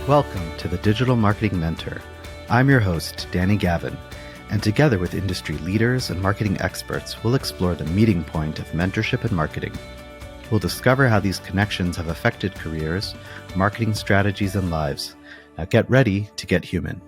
Welcome to the Digital Marketing Mentor. I'm your host, Danny Gavin, and together with industry leaders and marketing experts, we'll explore the meeting point of mentorship and marketing. We'll discover how these connections have affected careers, marketing strategies, and lives. Now get ready to get human.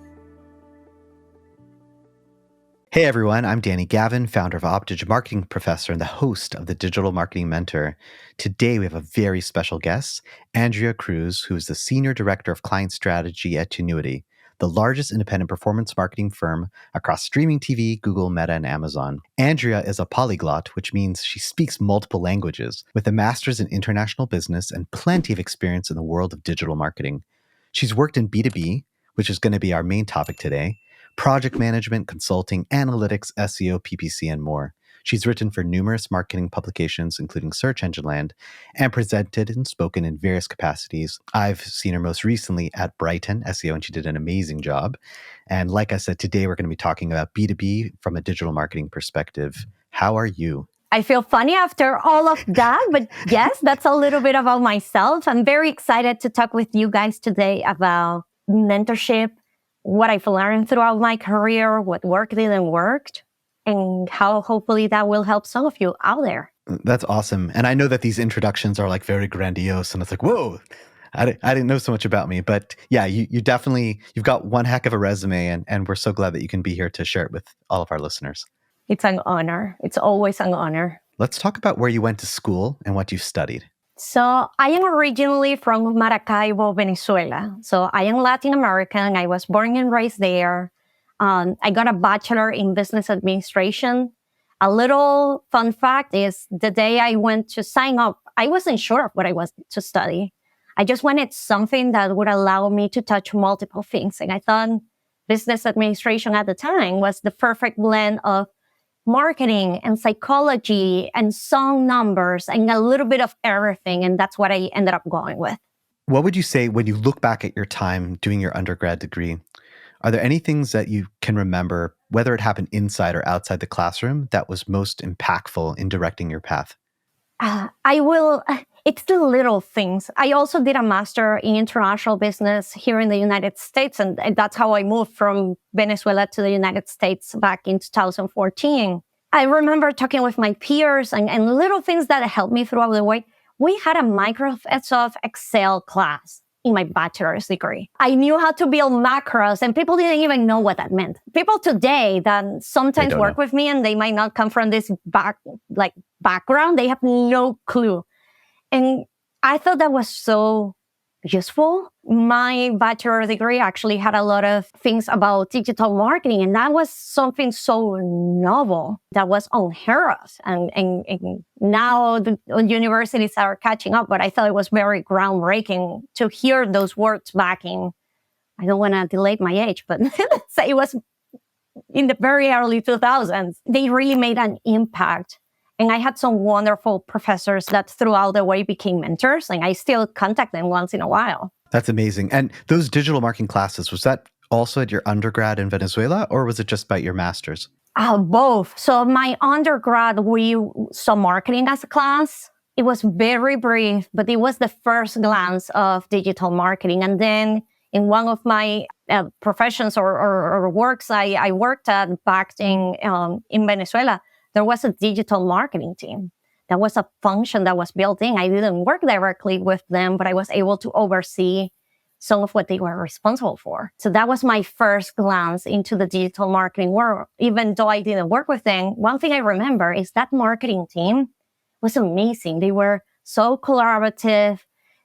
Hey everyone, I'm Danny Gavin, founder of Optage Marketing Professor and the host of the Digital Marketing Mentor. Today we have a very special guest, Andrea Cruz, who is the Senior Director of Client Strategy at Tinuiti, the largest independent performance marketing firm across streaming TV, Google, Meta, and Amazon. Andrea is a polyglot, which means she speaks multiple languages, with a master's in international business and plenty of experience in the world of digital marketing. She's worked in B2B, which is going to be our main topic today, project management, consulting, analytics, SEO, PPC, and more. She's written for numerous marketing publications, including Search Engine Land, and presented and spoken in various capacities. I've seen her most recently at Brighton SEO, and she did an amazing job. And like I said, today we're going to be talking about B2B from a digital marketing perspective. How are you? I feel funny after all of that, but yes, that's a little bit about myself. I'm very excited to talk with you guys today about mentorship, what I've learned throughout my career, what worked and worked, and how hopefully that will help some of you out there. That's awesome. And I know that these introductions are like very grandiose and it's like, whoa, I didn't know so much about me. But yeah, you've got one heck of a resume and we're so glad that you can be here to share it with all of our listeners. It's an honor. It's always an honor. Let's talk about where you went to school and what you studied. So I am originally from Maracaibo, Venezuela. So I am Latin American. I was born and raised there. I got a bachelor in business administration. A little fun fact is the day I went to sign up, I wasn't sure of what I was to study. I just wanted something that would allow me to touch multiple things. And I thought business administration at the time was the perfect blend of marketing and psychology and some numbers and a little bit of everything. And that's what I ended up going with. What would you say when you look back at your time doing your undergrad degree? Are there any things that you can remember, whether it happened inside or outside the classroom, that was most impactful in directing your path? It's the little things. I also did a master in international business here in the United States, and that's how I moved from Venezuela to the United States back in 2014. I remember talking with my peers and little things that helped me throughout the way. We had a Microsoft Excel class in my bachelor's degree. I knew how to build macros, and people didn't even know what that meant. People today that sometimes work with me and they might not come from this background, they have no clue. And I thought that was so useful. My bachelor degree actually had a lot of things about digital marketing, and that was something so novel that was unheard of. And now the universities are catching up, but I thought it was very groundbreaking to hear those words back in, I don't want to delay my age, but let's say it was in the very early 2000s. They really made an impact. And I had some wonderful professors that throughout the way became mentors, and I still contact them once in a while. That's amazing. And those digital marketing classes, was that also at your undergrad in Venezuela, or was it just about your master's? Both. So my undergrad, we saw marketing as a class. It was very brief, but it was the first glance of digital marketing. And then in one of my professions or works I worked at back in Venezuela, there was a digital marketing team. That was a function that was built in. I didn't work directly with them, but I was able to oversee some of what they were responsible for. So that was my first glance into the digital marketing world. Even though I didn't work with them, one thing I remember is that marketing team was amazing. They were so collaborative.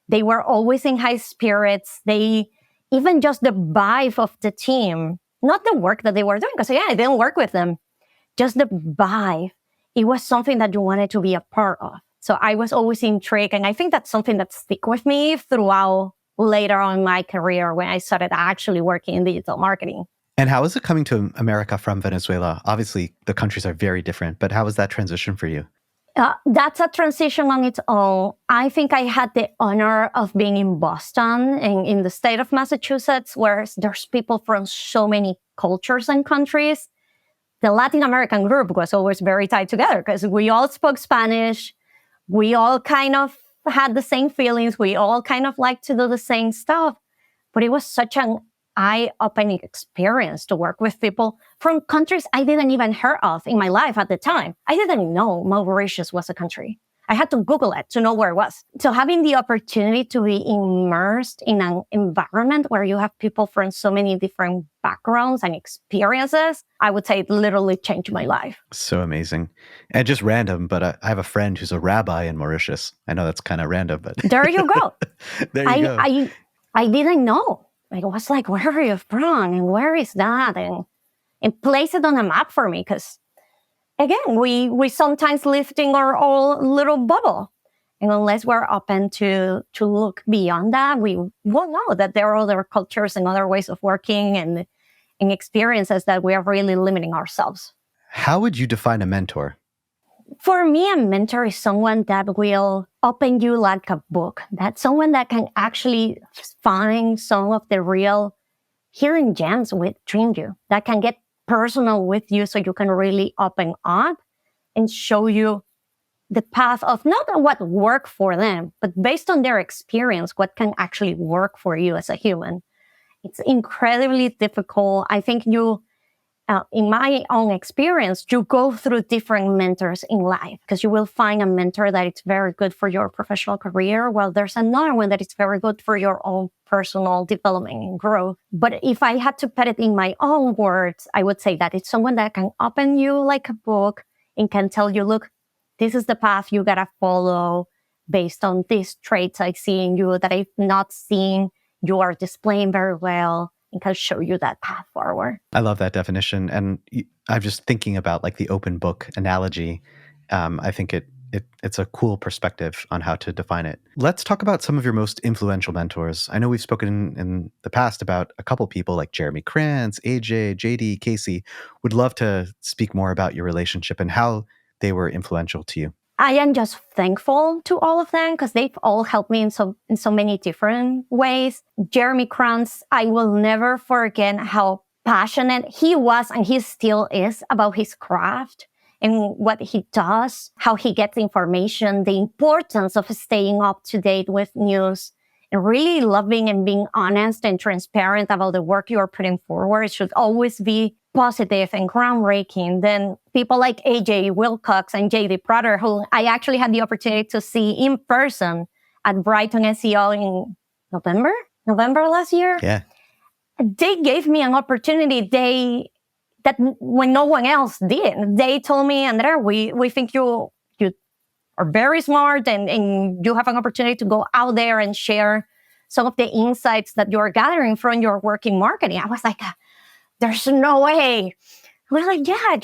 They were always in high spirits. Even just the vibe of the team, not the work that they were doing, because I didn't work with them. Just the vibe, it was something that you wanted to be a part of. So I was always intrigued. And I think that's something that stuck with me throughout later on in my career when I started actually working in digital marketing. And how is it coming to America from Venezuela? Obviously, the countries are very different, but how was that transition for you? That's a transition on its own. I think I had the honor of being in Boston, in the state of Massachusetts, where there's people from so many cultures and countries. The Latin American group was always very tied together because we all spoke Spanish. We all kind of had the same feelings. We all kind of liked to do the same stuff. But it was such an eye-opening experience to work with people from countries I didn't even heard of in my life at the time. I didn't know Mauritius was a country. I had to Google it to know where it was. So having the opportunity to be immersed in an environment where you have people from so many different backgrounds and experiences, I would say it literally changed my life. So amazing. And just random, but I have a friend who's a rabbi in Mauritius. I know that's kind of random, but there you go. There you go. I didn't know. I was like, where are you from? And where is that? And place it on a map for me, because again, we sometimes live in our own little bubble. And unless we're open to look beyond that, we won't know that there are other cultures and other ways of working and experiences that we are really limiting ourselves. How would you define a mentor? For me, a mentor is someone that will open you like a book. That's someone that can actually find some of the real hidden gems within you, that can get personal with you so you can really open up and show you the path of not what worked for them, but based on their experience, what can actually work for you as a human. It's incredibly difficult. I think in my own experience, you go through different mentors in life, because you will find a mentor that is very good for your professional career, while there's another one that is very good for your own personal development and growth. But if I had to put it in my own words, I would say that it's someone that can open you like a book and can tell you, look, this is the path you gotta follow based on these traits I see in you that I've not seen you are displaying very well, and can show you that path forward. I love that definition. And I'm just thinking about like the open book analogy. I think it's a cool perspective on how to define it. Let's talk about some of your most influential mentors. I know we've spoken in the past about a couple people like Jeremy Krantz, AJ, JD, Casey. Would love to speak more about your relationship and how they were influential to you. I am just thankful to all of them, because they've all helped me in so many different ways. Jeremy Krantz, I will never forget how passionate he was, and he still is, about his craft and what he does, how he gets information, the importance of staying up to date with news, and really loving and being honest and transparent about the work you are putting forward. It should always be positive and groundbreaking. Then people like AJ Wilcox and JD Prater, who I actually had the opportunity to see in person at Brighton SEO in November last year. Yeah. They gave me an opportunity that when no one else did. They told me, Andrea, we think you are very smart and you have an opportunity to go out there and share some of the insights that you're gathering from your work in marketing. I was like, there's no way. We're like, yeah,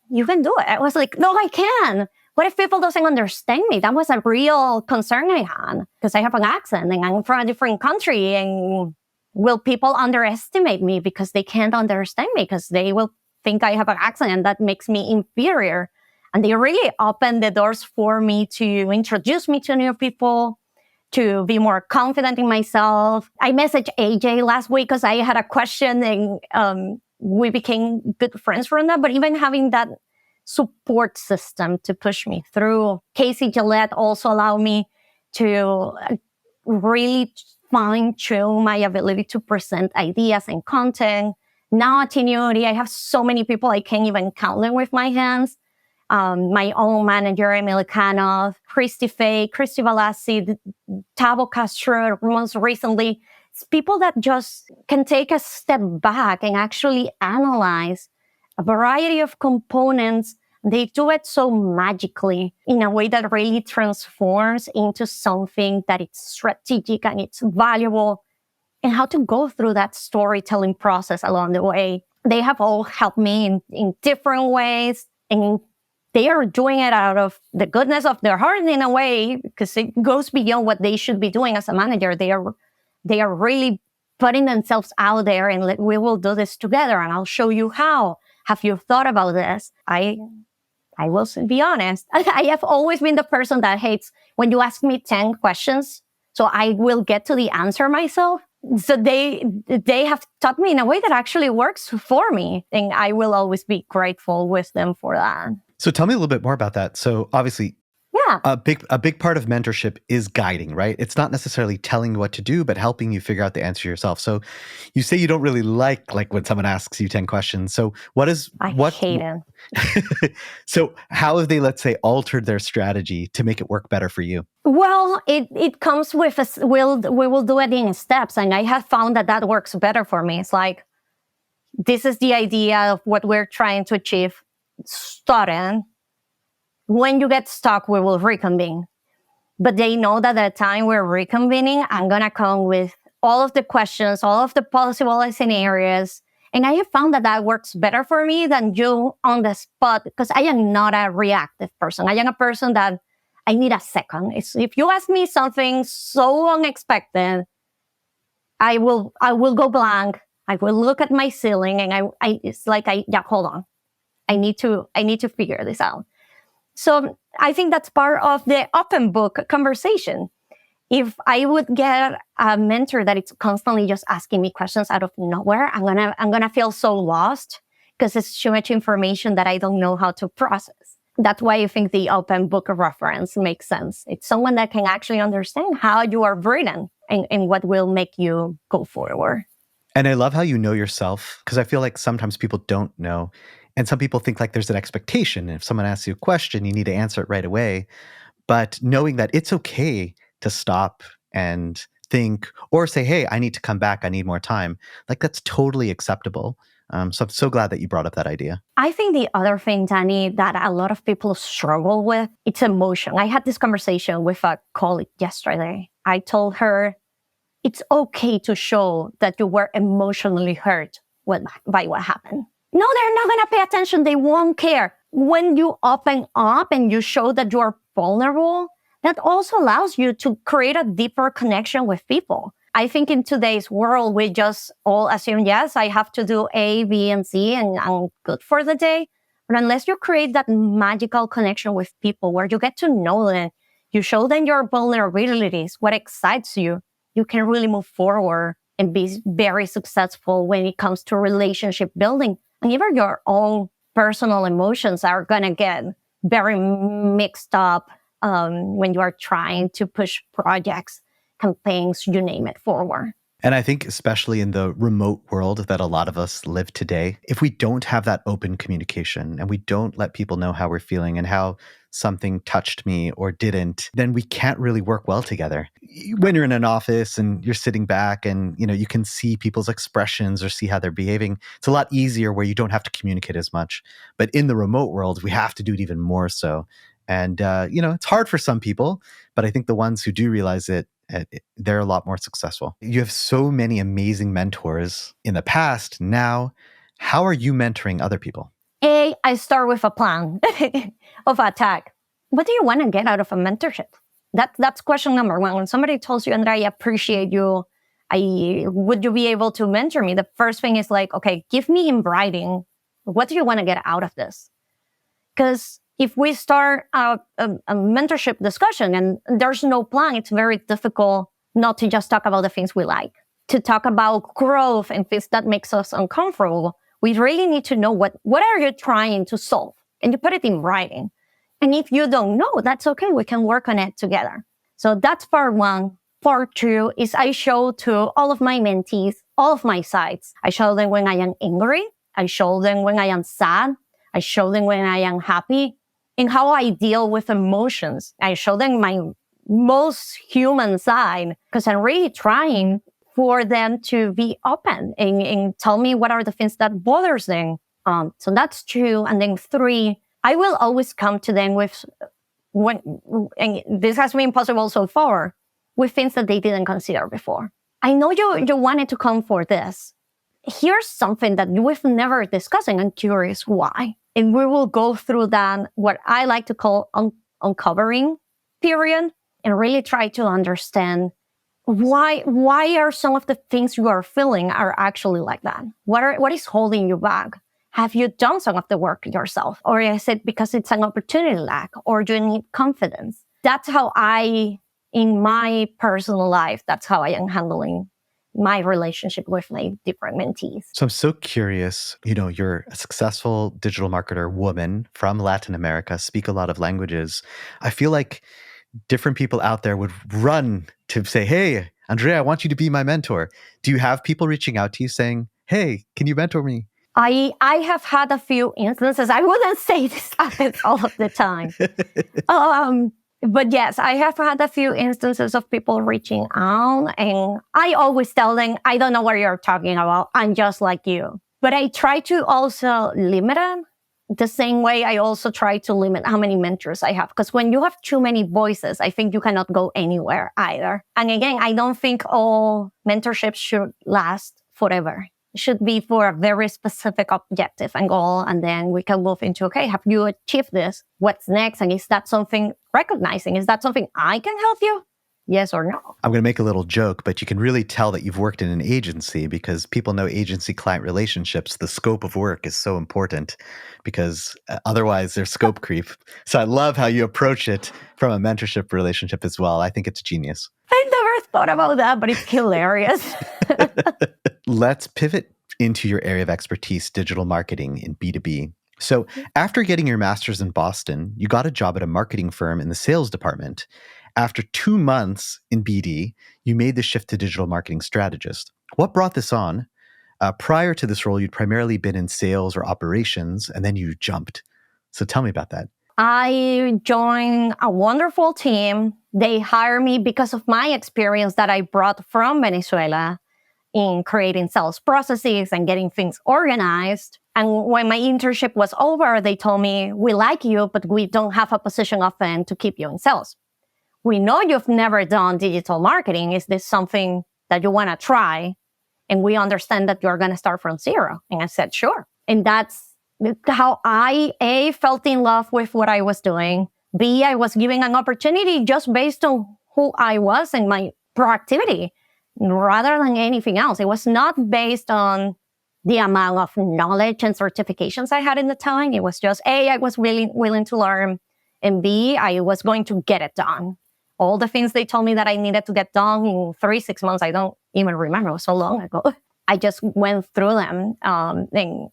you can do it. I was like, no, I can. What if people doesn't understand me? That was a real concern I had, because I have an accent and I'm from a different country. And will people underestimate me because they can't understand me, because they will think I have an accent and that makes me inferior? And they really opened the doors for me to introduce me to new people, to be more confident in myself. I messaged AJ last week because I had a question, and we became good friends from that. But even having that support system to push me through. Casey Gillette also allowed me to really fine-tune my ability to present ideas and content. Now at Tenuity, I have so many people I can't even count them with my hands. My own manager, Emily Kanov, Christy Fay, Christy Valassi, Tavo Castro, most recently. It's people that just can take a step back and actually analyze a variety of components. They do it so magically in a way that really transforms into something that it's strategic and it's valuable, and how to go through that storytelling process along the way. They have all helped me in different ways, and they are doing it out of the goodness of their heart in a way, because it goes beyond what they should be doing as a manager. They are really putting themselves out there and we will do this together and I'll show you how. Have you thought about this? I will be honest. I have always been the person that hates when you ask me 10 questions, so I will get to the answer myself. So they have taught me in a way that actually works for me, and I will always be grateful with them for that. So tell me a little bit more about that. So obviously Yeah. A big part of mentorship is guiding, right? It's not necessarily telling you what to do, but helping you figure out the answer yourself. So you say you don't really like when someone asks you 10 questions. So I hate it. so how have they, let's say, altered their strategy to make it work better for you? Well, it comes with we will do it in steps, and I have found that works better for me. It's like, this is the idea of what we're trying to achieve. Starting. When you get stuck, we will reconvene. But they know that at the time we're reconvening, I'm gonna come with all of the questions, all of the possible scenarios. And I have found that works better for me than you on the spot, because I am not a reactive person. I am a person that I need a second. If you ask me something so unexpected, I will go blank. I will look at my ceiling, and it's like, hold on. I need to figure this out. So I think that's part of the open book conversation. If I would get a mentor that is constantly just asking me questions out of nowhere, I'm gonna feel so lost, because it's too much information that I don't know how to process. That's why I think the open book reference makes sense. It's someone that can actually understand how you are breathing and what will make you go forward. And I love how you know yourself, because I feel like sometimes people don't know. And some people think like there's an expectation. If someone asks you a question, you need to answer it right away. But knowing that it's okay to stop and think, or say, hey, I need to come back, I need more time. Like, that's totally acceptable. So I'm so glad that you brought up that idea. I think the other thing, Danny, that a lot of people struggle with, it's emotion. I had this conversation with a colleague yesterday. I told her, it's okay to show that you were emotionally hurt by what happened. No, they're not going to pay attention. They won't care. When you open up and you show that you're vulnerable, that also allows you to create a deeper connection with people. I think in today's world, we just all assume, yes, I have to do A, B, and C, and I'm good for the day. But unless you create that magical connection with people where you get to know them, you show them your vulnerabilities, what excites you, you can really move forward and be very successful when it comes to relationship building. And even your own personal emotions are going to get very mixed up when you are trying to push projects, campaigns, you name it, forward. And I think especially in the remote world that a lot of us live today, if we don't have that open communication and we don't let people know how we're feeling and how something touched me or didn't, then we can't really work well together. When you're in an office and you're sitting back and you can see people's expressions or see how they're behaving, it's a lot easier where you don't have to communicate as much. But in the remote world, we have to do it even more so. And it's hard for some people, but I think the ones who do realize it, they're a lot more successful. You have so many amazing mentors in the past. Now, how are you mentoring other people? I start with a plan of attack. What do you want to get out of a mentorship? That's question number one. When somebody tells you, Andrea, I appreciate you, would you be able to mentor me? The first thing is like, okay, give me in writing, what do you want to get out of this? Because if we start a mentorship discussion and there's no plan, it's very difficult not to just talk about the things we like, to talk about growth and things that makes us uncomfortable. We really need to know what are you trying to solve, and you put it in writing. And if you don't know, that's okay. We can work on it together. So that's part one. Part two is I show to all of my mentees, all of my sides. I show them when I am angry. I show them when I am sad. I show them when I am happy, and how I deal with emotions. I show them my most human side, because I'm really trying for them to be open and tell me what are the things that bothers them. So that's two. And then three, I will always come to them with, and this has been possible so far, with things that they didn't consider before. I know you wanted to come for this. Here's something that we've never discussed, and I'm curious why. And we will go through that, what I like to call uncovering period, and really try to understand why are some of the things you are feeling are actually like that? What is holding you back? Have you done some of the work yourself? Or is it because it's an opportunity lack, or do you need confidence? That's how in my personal life, that's how I am handling my relationship with my different mentees. So I'm so curious, you're a successful digital marketer woman from Latin America, speak a lot of languages. I feel like different people out there would run to say, hey, Andrea, I want you to be my mentor. Do you have people reaching out to you saying, hey, can you mentor me? I have had a few instances. I wouldn't say this happens all of the time. But yes, I have had a few instances of people reaching out, and I always tell them, I don't know what you're talking about. I'm just like you. But I try to also limit it the same way I also try to limit how many mentors I have. Because when you have too many voices, I think you cannot go anywhere either. And again, I don't think all mentorships should last forever. It should be for a very specific objective and goal. And then we can move into, okay, have you achieved this? What's next? And is that something recognizing? Is that something I can help you? Yes or no? I'm going to make a little joke, but you can really tell that you've worked in an agency because people know agency-client relationships. The scope of work is so important because otherwise there's scope creep. So I love how you approach it from a mentorship relationship as well. I think it's genius. I never thought about that, but it's hilarious. Let's pivot into your area of expertise, digital marketing in B2B. So after getting your master's in Boston, you got a job at a marketing firm in the sales department. After 2 months in BD, you made the shift to digital marketing strategist. What brought this on? Prior to this role, you'd primarily been in sales or operations, and then you jumped. So tell me about that. I joined a wonderful team. They hired me because of my experience that I brought from Venezuela in creating sales processes and getting things organized. And when my internship was over, they told me, we like you, but we don't have a position open to keep you in sales. We know you've never done digital marketing. Is this something that you want to try? And we understand that you're going to start from zero. And I said, sure. And that's how I, A, felt in love with what I was doing. B, I was given an opportunity just based on who I was and my proactivity rather than anything else. It was not based on the amount of knowledge and certifications I had in the time. It was just, A, I was willing to learn. And B, I was going to get it done. All the things they told me that I needed to get done in 3-6 months, I don't even remember. It was so long ago. I just went through them. And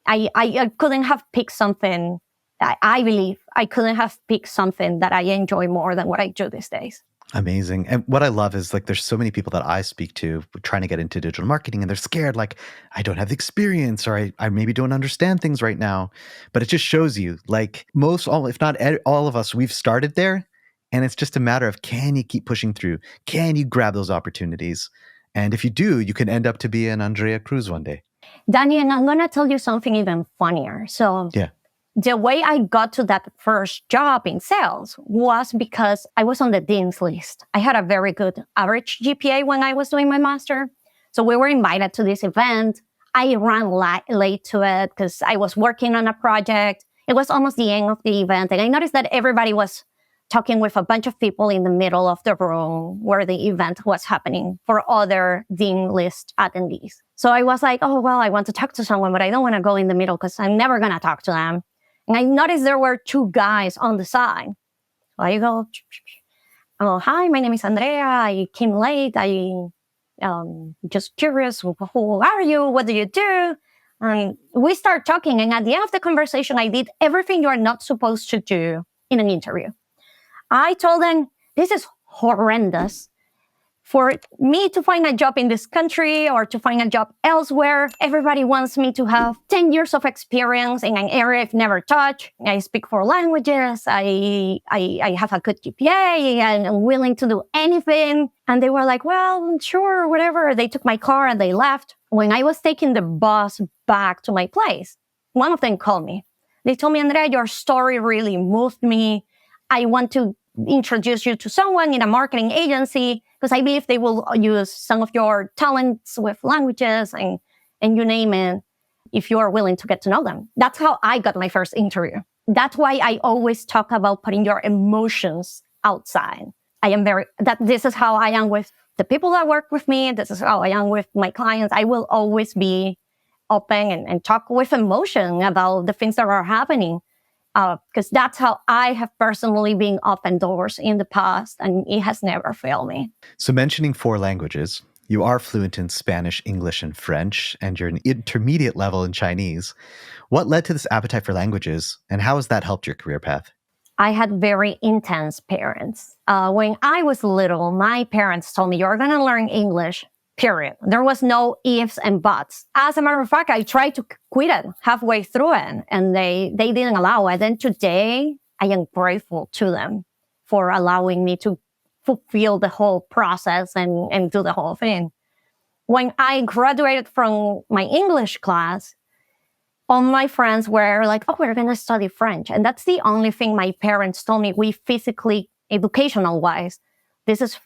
I couldn't have picked something. I believe I couldn't have picked something that I enjoy more than what I do these days. Amazing. And what I love is there's so many people that I speak to trying to get into digital marketing and they're scared, I don't have the experience or I maybe don't understand things right now. But it just shows you if not all of us, we've started there. And it's just a matter of, can you keep pushing through? Can you grab those opportunities? And if you do, you can end up to be an Andrea Cruz one day. Danny, and I'm going to tell you something even funnier. So the way I got to that first job in sales was because I was on the dean's list. I had a very good average GPA when I was doing my master. So we were invited to this event. I ran late to it because I was working on a project. It was almost the end of the event. And I noticed that everybody was talking with a bunch of people in the middle of the room where the event was happening for other dean list attendees. So I was like, oh, well, I want to talk to someone, but I don't want to go in the middle because I'm never going to talk to them. And I noticed there were 2 guys on the side. I go, oh, hi, my name is Andrea. I came late. I just curious, who are you? What do you do? And we start talking. And at the end of the conversation, I did everything you're not supposed to do in an interview. I told them, this is horrendous. For me to find a job in this country or to find a job elsewhere, everybody wants me to have 10 years of experience in an area I've never touched. I speak 4 languages. I have a good GPA and I'm willing to do anything. And they were like, well, sure, whatever. They took my car and they left. When I was taking the bus back to my place, one of them called me. They told me, Andrea, your story really moved me. I want to introduce you to someone in a marketing agency because I believe they will use some of your talents with languages and you name it if you are willing to get to know them. That's how I got my first interview. That's why I always talk about putting your emotions outside. This is how I am with the people that work with me. This is how I am with my clients. I will always be open and talk with emotion about the things that are happening. Because that's how I have personally been open doors in the past, and it has never failed me. So mentioning 4 languages, You are fluent in Spanish, English, and French, and you're an intermediate level in Chinese. What led to this appetite for languages, and how has that helped your career path? I had very intense parents. When I was little, my parents told me, you're going to learn English, period. There was no ifs and buts. As a matter of fact, I tried to quit it halfway through it, and they didn't allow it. And today, I am grateful to them for allowing me to fulfill the whole process and do the whole thing. When I graduated from my English class, all my friends were like, oh, we're going to study French. And that's the only thing my parents told me. We physically, educational wise, this is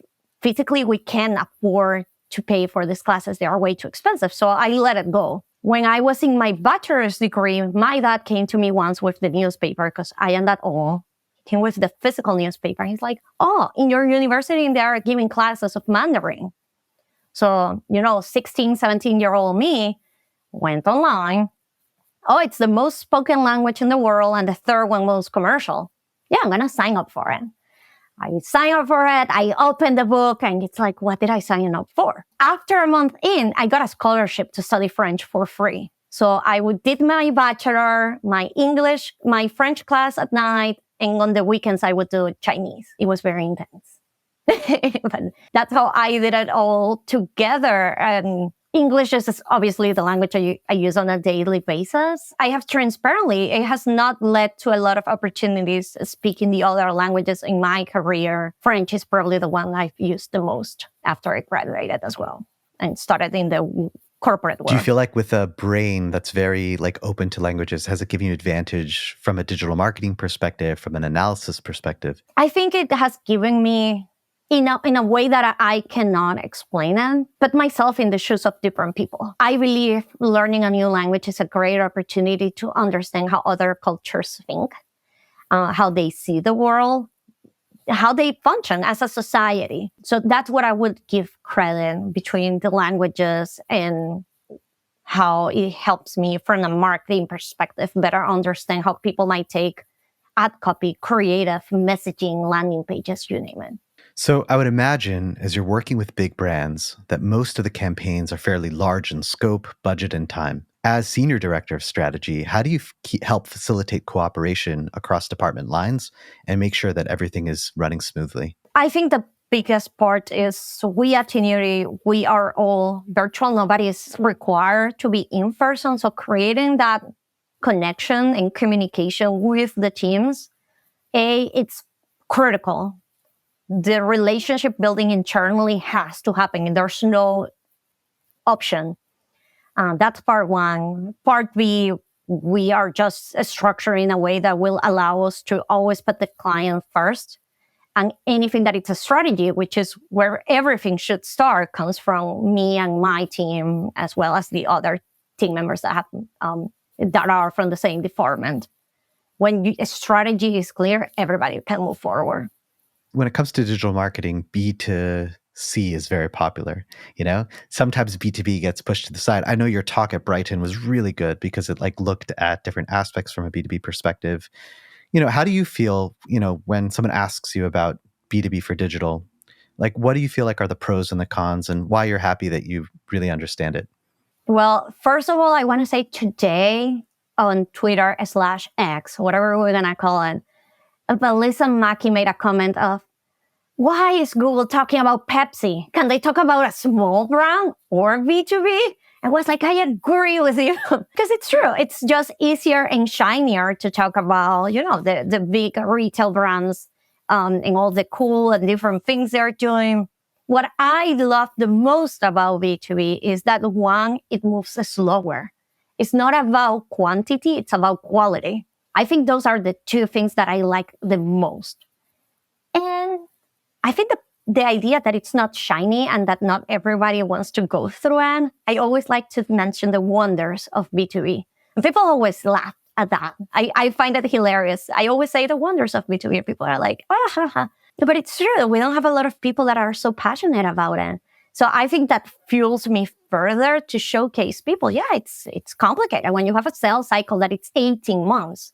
physically, we can't afford to pay for these classes. They are way too expensive. So I let it go. When I was in my bachelor's degree, my dad came to me once with the newspaper because I am that old. He came with the physical newspaper. He's like, oh, in your university, they are giving classes of Mandarin. So, 16, 17-year-old me went online. Oh, it's the most spoken language in the world and the third one most commercial. Yeah, I'm going to sign up for it. I signed up for it. I opened the book and it's like, what did I sign up for? After a month in, I got a scholarship to study French for free. So I did my bachelor, my English, my French class at night, and on the weekends I would do Chinese. It was very intense. But that's how I did it all together. And English is obviously the language I use on a daily basis. I have transparently, it has not led to a lot of opportunities speaking the other languages in my career. French is probably the one I've used the most after I graduated as well and started in the corporate world. Do you feel like with a brain that's very open to languages, has it given you advantage from a digital marketing perspective, from an analysis perspective? I think it has given me in a way that I cannot explain it, but myself in the shoes of different people. I believe learning a new language is a great opportunity to understand how other cultures think, how they see the world, how they function as a society. So that's what I would give credit between the languages and how it helps me from a marketing perspective better understand how people might take ad copy, creative, messaging, landing pages, you name it. So I would imagine, as you're working with big brands, that most of the campaigns are fairly large in scope, budget, and time. As Senior Director of Strategy, how do you help facilitate cooperation across department lines and make sure that everything is running smoothly? I think the biggest part is we at Tiniri, we are all virtual. Nobody is required to be in person. So creating that connection and communication with the teams, it's critical. The relationship building internally has to happen. There's no option. That's part one. Part B, we are just structuring in a way that will allow us to always put the client first. And anything that it's a strategy, which is where everything should start, comes from me and my team, as well as the other team members that have that are from the same department. When a strategy is clear, everybody can move forward. When it comes to digital marketing, B2C is very popular. Sometimes B2B gets pushed to the side. I know your talk at Brighton was really good because it looked at different aspects from a B2B perspective. How do you feel, when someone asks you about B2B for digital? What do you feel like are the pros and the cons, and why you're happy that you really understand it? Well, first of all, I want to say today on Twitter/X, whatever we're going to call it, Melissa Mackey made a comment of, why is Google talking about Pepsi? Can they talk about a small brand or B2B? I was like, I agree with you. Because it's true. It's just easier and shinier to talk about, the big retail brands and all the cool and different things they're doing. What I love the most about B2B is that one, it moves slower. It's not about quantity, it's about quality. I think those are the two things that I like the most. And I think the idea that it's not shiny and that not everybody wants to go through it, I always like to mention the wonders of B2B. And people always laugh at that. I find it hilarious. I always say the wonders of B2B. People are like, but it's true. We don't have a lot of people that are so passionate about it. So I think that fuels me further to showcase people. Yeah, it's complicated. When you have a sales cycle that it's 18 months,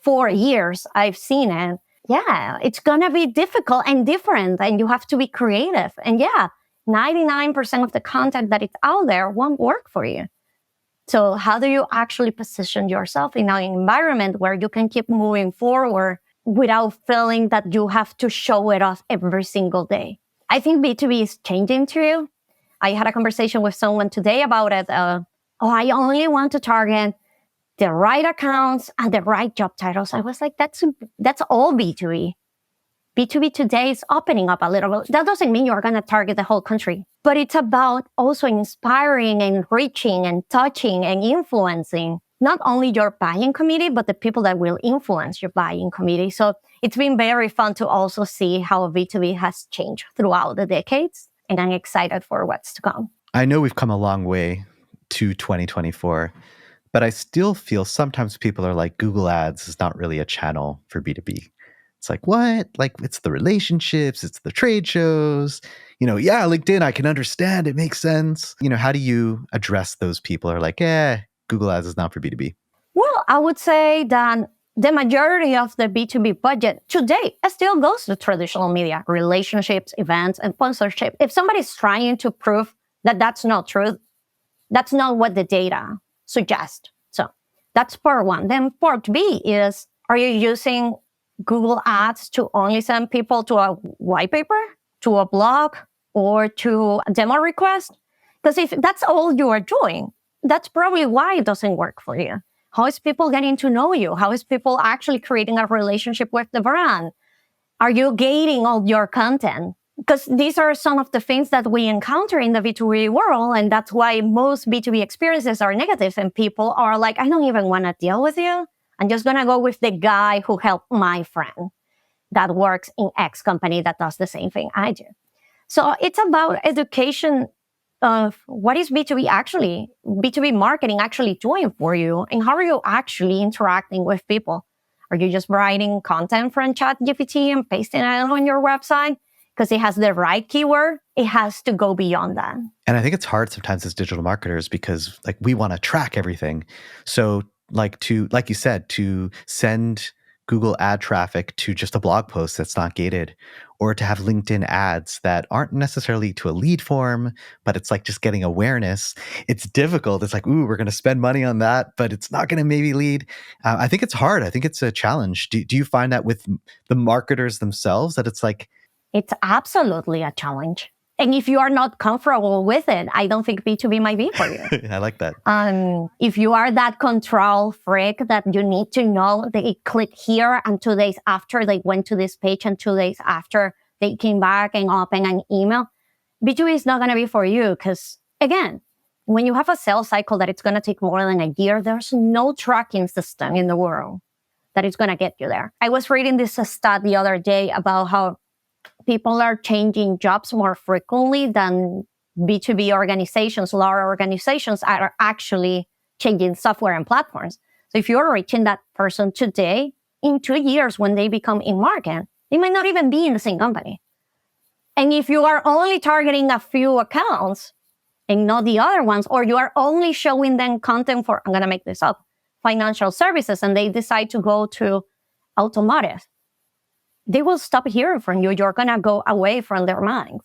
4 years, I've seen it. Yeah, it's going to be difficult and different, and you have to be creative. And yeah, 99% of the content that is out there won't work for you. So how do you actually position yourself in an environment where you can keep moving forward without feeling that you have to show it off every single day? I think B2B is changing too. I had a conversation with someone today about it. I only want to target the right accounts and the right job titles. I was like, that's all B2B. B2B today is opening up a little bit. That doesn't mean you're going to target the whole country, but it's about also inspiring and reaching and touching and influencing not only your buying committee, but the people that will influence your buying committee. So it's been very fun to also see how B2B has changed throughout the decades, and I'm excited for what's to come. I know we've come a long way to 2024, but I still feel sometimes people are like, Google Ads is not really a channel for B2B. It's like, what? Like, it's the relationships, it's the trade shows. Yeah, LinkedIn, I can understand. It makes sense. How do you address those people who are like, Google Ads is not for B2B? Well, I would say that the majority of the B2B budget today still goes to traditional media, relationships, events, and sponsorship. If somebody's trying to prove that that's not true, that's not what the data suggests. So that's part one. Then part B is, are you using Google Ads to only send people to a white paper, to a blog, or to a demo request? Because if that's all you are doing, that's probably why it doesn't work for you. How is people getting to know you? How is people actually creating a relationship with the brand? Are you gating all your content? Because these are some of the things that we encounter in the B2B world, and that's why most B2B experiences are negative, and people are like, I don't even want to deal with you. I'm just going to go with the guy who helped my friend that works in X company that does the same thing I do. So it's about education of what is B2B marketing actually doing for you, and how are you actually interacting with people? Are you just writing content from ChatGPT and pasting it on your website because it has the right keyword? It has to go beyond that. And I think it's hard sometimes as digital marketers because we want to track everything. So like you said, to send Google ad traffic to just a blog post that's not gated, or to have LinkedIn ads that aren't necessarily to a lead form, but it's like just getting awareness. It's difficult. It's like, ooh, we're going to spend money on that, but it's not going to maybe lead. I think it's hard. I think it's a challenge. Do you find that with the marketers themselves that it's like? It's absolutely a challenge. And if you are not comfortable with it, I don't think B2B might be for you. I like that. If you are that control freak that you need to know they click here and 2 days after they went to this page and 2 days after they came back and opened an email, B2B is not going to be for you. Because again, when you have a sales cycle that it's going to take more than a year, there's no tracking system in the world that is going to get you there. I was reading this stat the other day about how people are changing jobs more frequently than B2B organizations, large organizations are actually changing software and platforms. So if you're reaching that person today, in 2 years when they become in market, they might not even be in the same company. And if you are only targeting a few accounts and not the other ones, or you are only showing them content for, I'm going to make this up, financial services, and they decide to go to automotive, they will stop hearing from you. You're going to go away from their minds.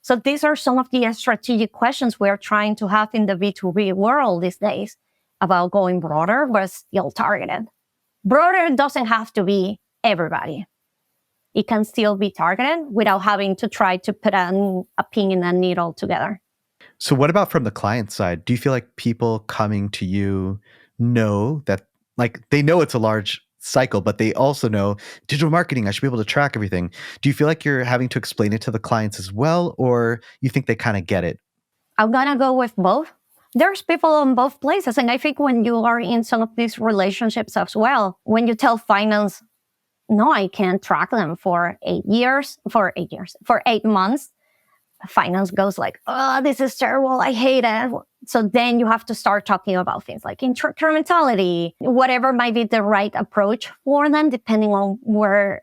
So these are some of the strategic questions we're trying to have in the B2B world these days about going broader, but still targeted. Broader doesn't have to be everybody. It can still be targeted without having to try to put a pin in a needle together. So what about from the client side? Do you feel like people coming to you know that, they know it's a large cycle, but they also know digital marketing, I should be able to track everything. Do you feel like you're having to explain it to the clients as well, or you think they kind of get it? I'm going to go with both. There's people on both places. And I think when you are in some of these relationships as well, when you tell finance, no, I can't track them for 8 months, finance goes like, oh, this is terrible. I hate it. So then you have to start talking about things like incrementality, whatever might be the right approach for them, depending on where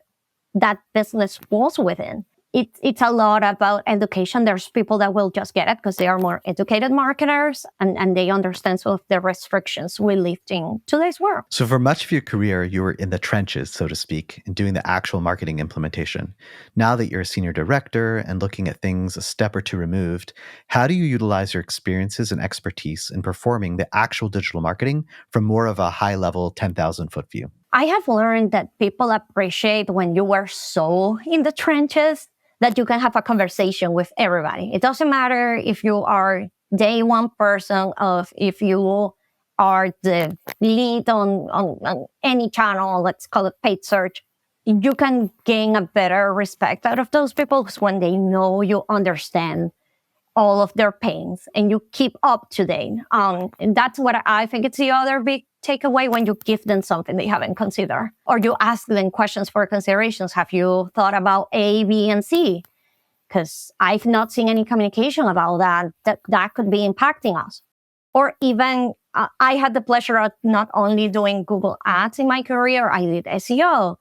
that business falls within. it's a lot about education. There's people that will just get it because they are more educated marketers and they understand some of the restrictions we live in today's world. So for much of your career, you were in the trenches, so to speak, and doing the actual marketing implementation. Now that you're a senior director and looking at things a step or two removed, how do you utilize your experiences and expertise in performing the actual digital marketing from more of a high-level 10,000-foot view? I have learned that people appreciate when you were so in the trenches that you can have a conversation with everybody. It doesn't matter if you are day one person or if you are the lead on any channel, let's call it paid search. You can gain a better respect out of those people when they know you understand all of their pains and you keep up to date. And that's what I think it's the other big takeaway when you give them something they haven't considered, or you ask them questions for considerations. Have you thought about A, B, and C? Because I've not seen any communication about that could be impacting us. Or even I had the pleasure of not only doing Google Ads in my career, I did SEO,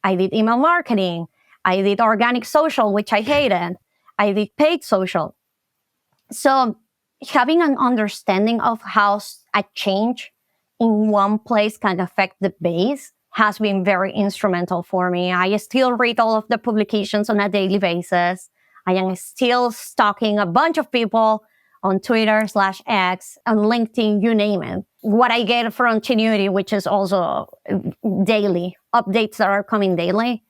I did email marketing, I did organic social, which I hated, I did paid social. So having an understanding of how a change in one place can affect the base has been very instrumental for me. I still read all of the publications on a daily basis. I am still stalking a bunch of people on Twitter/X, on LinkedIn, you name it. What I get from Continuity, which is also daily, updates that are coming daily.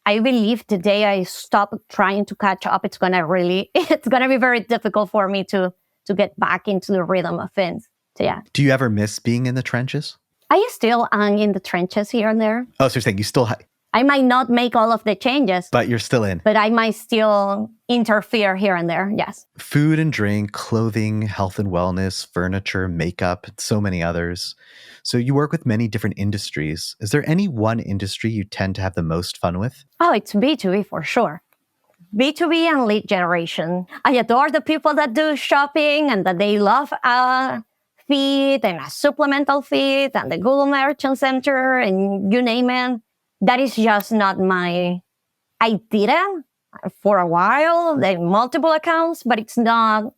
I believe the day I stop trying to catch up, it's gonna be very difficult for me to get back into the rhythm of things. So yeah. Do you ever miss being in the trenches? I still am in the trenches here and there. Oh, so you're saying you still I might not make all of the changes. But you're still in. But I might still interfere here and there, yes. Food and drink, clothing, health and wellness, furniture, makeup, and so many others. So you work with many different industries. Is there any one industry you tend to have the most fun with? Oh, it's B2B for sure. B2B and lead generation. I adore the people that do shopping and that they love a feed and a supplemental feed and the Google Merchant Center and you name it. That is just not I did it for a while, like multiple accounts, but it's not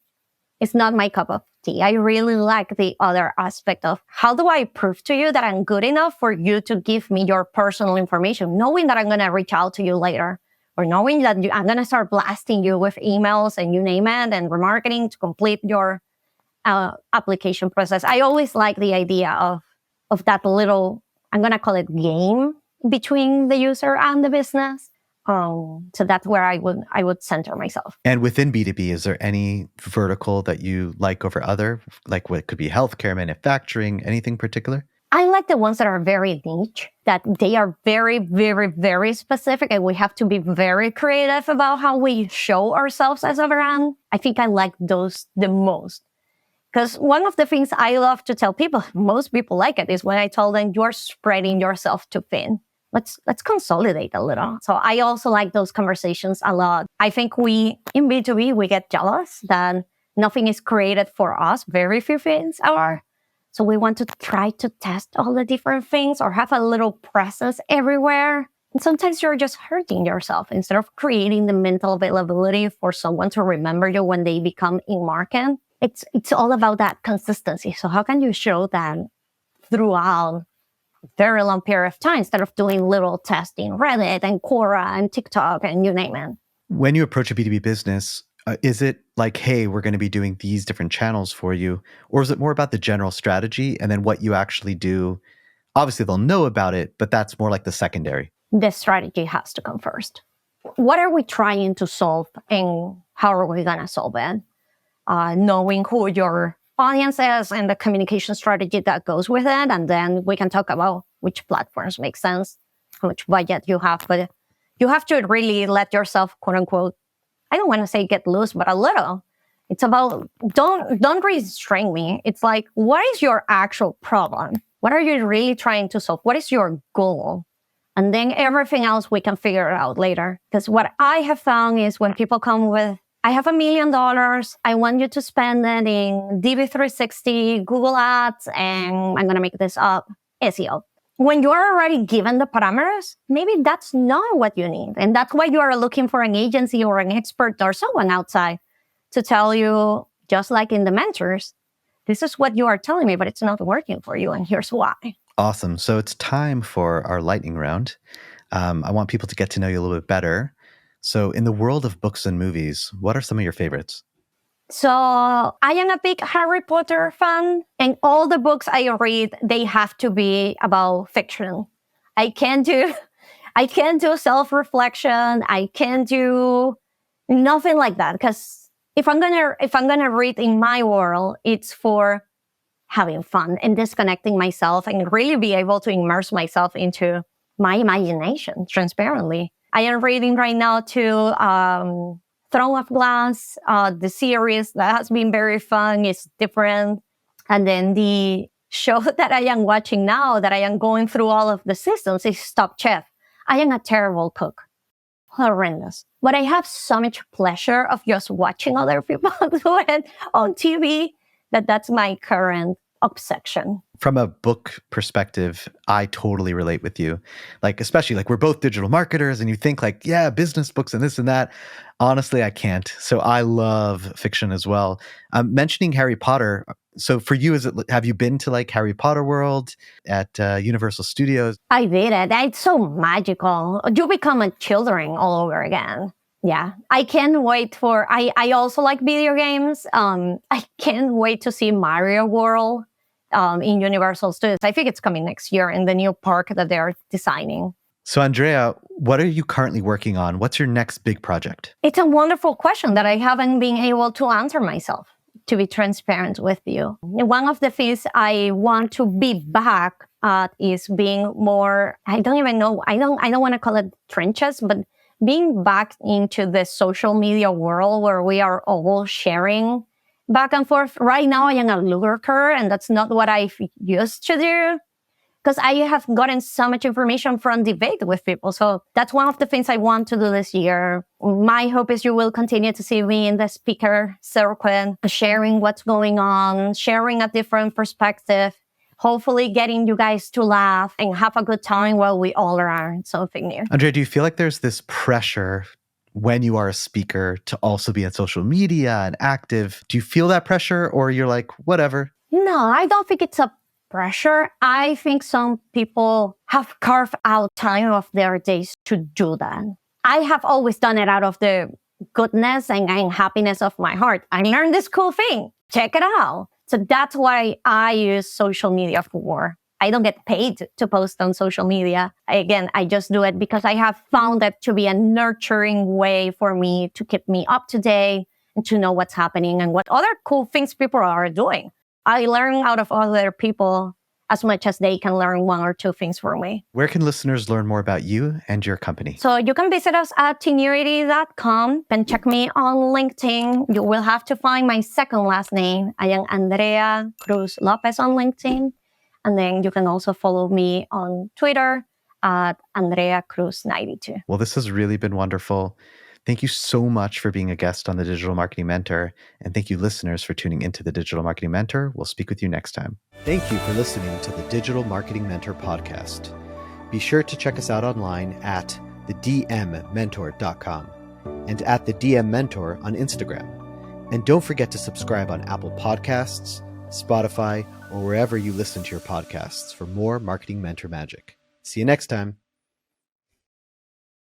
my cup of tea. I really like the other aspect of how do I prove to you that I'm good enough for you to give me your personal information, knowing that I'm going to reach out to you later, or knowing that I'm going to start blasting you with emails and you name it and remarketing to complete your application process. I always like the idea of that little, I'm going to call it game between the user and the business. So that's where I would center myself. And within B2B, is there any vertical that you like over other? Like what could be healthcare, manufacturing, anything particular? I like the ones that are very niche, that they are very, very, very specific, and we have to be very creative about how we show ourselves as a brand. I think I like those the most. Because one of the things I love to tell people, most people like it, is when I tell them you're spreading yourself too thin. Let's consolidate a little. So I also like those conversations a lot. I think in B2B, we get jealous that nothing is created for us. Very few things are. So we want to try to test all the different things or have a little presence everywhere. And sometimes you're just hurting yourself instead of creating the mental availability for someone to remember you when they become in market. It's all about that consistency. So how can you show that throughout very long period of time instead of doing little testing, Reddit and Quora and TikTok and you name it? When you approach a B2B business, is it like, hey, we're going to be doing these different channels for you? Or is it more about the general strategy and then what you actually do? Obviously, they'll know about it, but that's more like the secondary. The strategy has to come first. What are we trying to solve and how are we going to solve it? Knowing who your audience is and the communication strategy that goes with it. And then we can talk about which platforms make sense, how much budget you have. But you have to really let yourself, quote unquote, I don't want to say get loose, but a little. It's about, don't restrain me. It's like, what is your actual problem? What are you really trying to solve? What is your goal? And then everything else we can figure out later. Because what I have found is when people come with, I have $1 million. I want you to spend it in DV360, Google Ads, and I'm going to make this up, SEO. when you're already given the parameters, maybe that's not what you need. And that's why you are looking for an agency or an expert or someone outside to tell you, just like in the mentors, this is what you are telling me, but it's not working for you. And here's why. Awesome. So it's time for our lightning round. I want people to get to know you a little bit better. So in the world of books and movies, what are some of your favorites? So I am a big Harry Potter fan, and all the books I read, they have to be about fiction. I can't do self-reflection. I can't do nothing like that, because if I'm gonna read in my world, it's for having fun and disconnecting myself and really be able to immerse myself into my imagination transparently. I am reading right now to Throne of Glass, the series that has been very fun. It's different. And then the show that I am watching now, that I am going through all of the systems, is Top Chef. I am a terrible cook. Horrendous. But I have so much pleasure of just watching other people do it on TV that's my current obsession. From a book perspective, I totally relate with you. Like, especially like we're both digital marketers and you think like, yeah, business books and this and that. Honestly, I can't. So I love fiction as well. Mentioning Harry Potter. So for you, have you been to like Harry Potter World at Universal Studios? I did it. It's so magical. You become a children all over again. Yeah, I can't wait I also like video games. I can't wait to see Mario World in Universal Studios. I think it's coming next year in the new park that they're designing. So Andrea, what are you currently working on? What's your next big project? It's a wonderful question that I haven't been able to answer myself, to be transparent with you. One of the things I want to be back at is being more, I don't even know, I don't want to call it trenches, but being back into the social media world where we are all sharing back and forth. Right now, I am a lurker, and that's not what I used to do, because I have gotten so much information from debate with people. So that's one of the things I want to do this year. My hope is you will continue to see me in the speaker circuit, sharing what's going on, sharing a different perspective, hopefully getting you guys to laugh and have a good time while we all learn something new. Andrea, do you feel like there's this pressure when you are a speaker to also be on social media and active? Do you feel that pressure, or you're like, whatever? No, I don't think it's a pressure. I think some people have carved out time of their days to do that. I have always done it out of the goodness and happiness of my heart. I learned this cool thing. Check it out. So that's why I use social media for. I don't get paid to post on social media. Again, I just do it because I have found it to be a nurturing way for me to keep me up to date and to know what's happening and what other cool things people are doing. I learn out of other people as much as they can learn one or two things from me. Where can listeners learn more about you and your company? So you can visit us at tenuity.com and check me on LinkedIn. You will have to find my second last name. I am Andrea Cruz Lopez on LinkedIn. And then you can also follow me on Twitter at Andrea Cruz 92. Well, this has really been wonderful. Thank you so much for being a guest on the Digital Marketing Mentor. And thank you, listeners, for tuning into the Digital Marketing Mentor. We'll speak with you next time. Thank you for listening to the Digital Marketing Mentor podcast. Be sure to check us out online at thedmmentor.com and at the DM Mentor on Instagram. And don't forget to subscribe on Apple Podcasts, Spotify, or wherever you listen to your podcasts for more Marketing Mentor magic. See you next time.